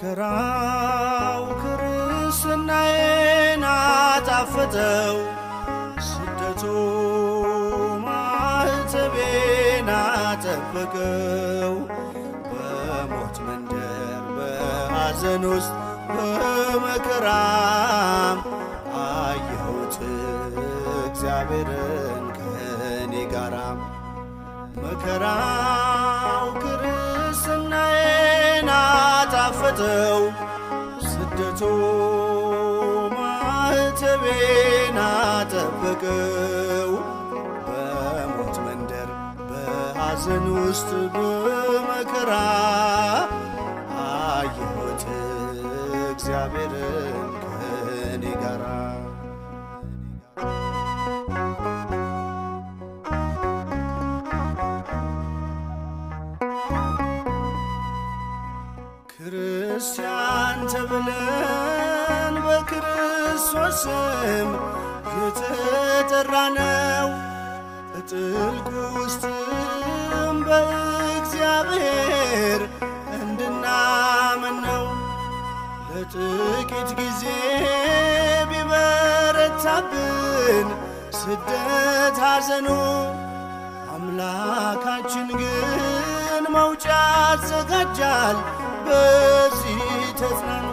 መከራው ክርስትናዬን አጣፈጠው፣ ስደቱ ማኅተቤን አጠበቀው። በሞት መንደር በሐዘን ውስጥ በመከራም አየሁት እግዚአብሔርን ከእኔ ጋራ። መከራው ክርስትናዬን አጣፈጠው፣ ስደቱ ማኅተቤን አጠበቀው። በሞት መንደር በሐዘን ውስጥ በመከራ አየሁት እግዚአብሔርን ከእኔ ጋራ። ክርስቲያን ተብለን በክርስቶስ ስም የተጠራነው በጥልቁ ውስጥም በእግዚአብሔር እንድናምን ነው። ለጥቂት ጊዜ ቢበረታብን ስደት ሐዘኑ፣ አምላካችን ግን መውጫ ያዘጋጃል። በዚህ ተጽናኑ።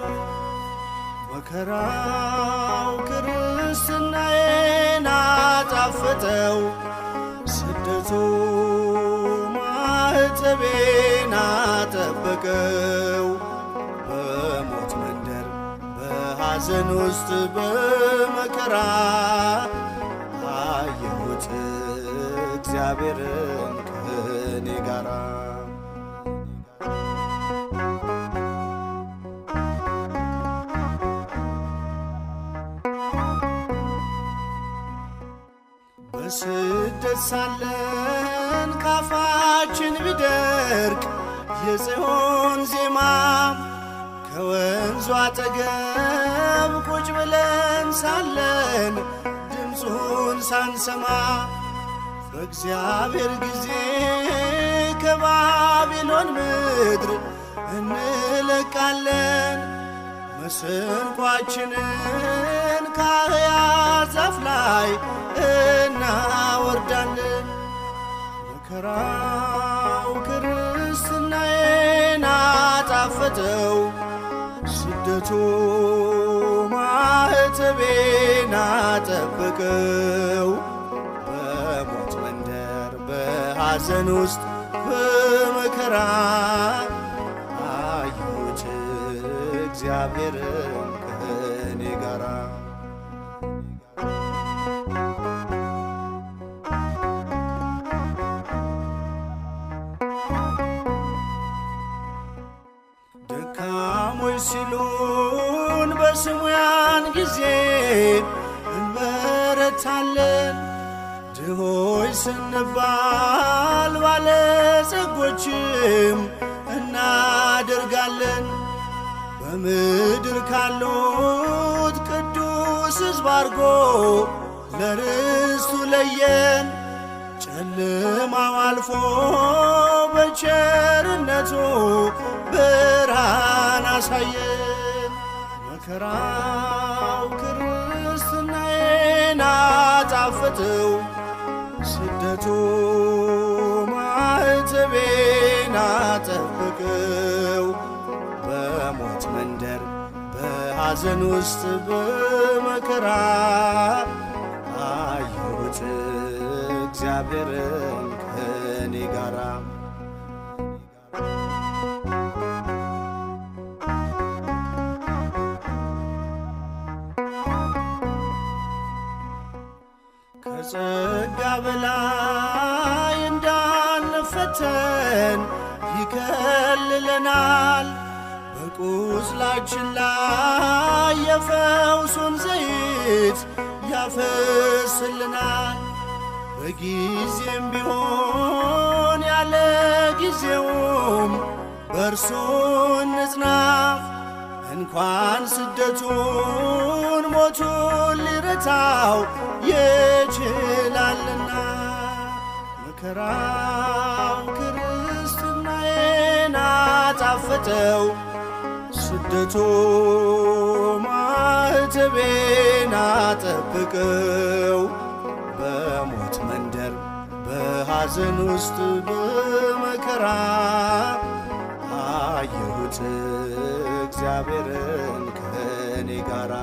መከራው ክርስትናዬን አጣፈጠው፣ ስደቱ ማኅተቤን አጠበቀው። በሞት መንደር በሐዘን ውስጥ በመከራ አየሁት እግዚአብሔርን ከእኔ ጋራ። በስደት ሳለን ካፋችን ቢደርቅ የጽዮን ዜማ፣ ከወንዙ አጠገብ ቁጭ ብለን ሳለን ድምፁን ሳንሰማ፣ በእግዚአብሔር ጊዜ ከባቢሎን ምድር እንለቃለን። መሰንቋችንን ከሕያው ዛፍ ላይ እናወርዳለን። መከራው ክርስትናዬን አጣፈጠው፣ ስደቱ ማኅተቤን አጠበቀው። በሞት መንደር በሐዘን ውስጥ በመከራ አየሁት እግዚአብሔርን ከእኔ ጋራ። ደካሞች ሲሉን በስሙ ያን ጊዜ እንበረታለን። ድሆች ስንባል ባለጸጎችም እናደርጋለን። በምድር ካሉት ቅዱስ ሕዝብ አድርጎ ለርስቱ ለየን። ጨለማው አልፎ በቸርነቱ ብርሃን አሳየን። መከራው ክርስትናዬን አጣፈጠው፣ ስደቱ ማኅተቤን አጠበቀው። በሞት መንደር በሐዘን ውስጥ በመከራ አየሁት እግዚአብሔርን ከእኔ ጋራ። ከጸጋ በላይ እንዳንፈተን ይከልለናል። በቁስላችን ላይ የፈውሱን ዘይት ያፈስልናል። በጊዜም ቢሆን ያለ ጊዜውም በእርሱ እንጽና። እንኳን ስደቱን ሞቱን ሊረታው ይችላልና። መከራው ክርስትናዬን አጣፈጠው፣ ስደቱ ማኅተቤን አጠበቀው። በሞት መንደር በሐዘን ውስጥ በመከራ አየሁት እግዚአብሔርን ከኔ ጋራ።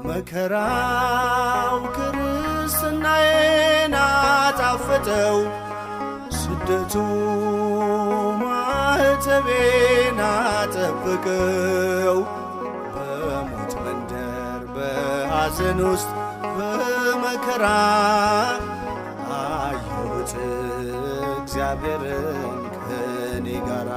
መከራው ክርስትናዬን አጣፈጠው፣ ስደቱ ማኅተቤን አጠበቀው። በሞት መንደር በሐዘን ውስጥ በመከራ አየሁት እግዚአብሔርን ከኔ ጋራ።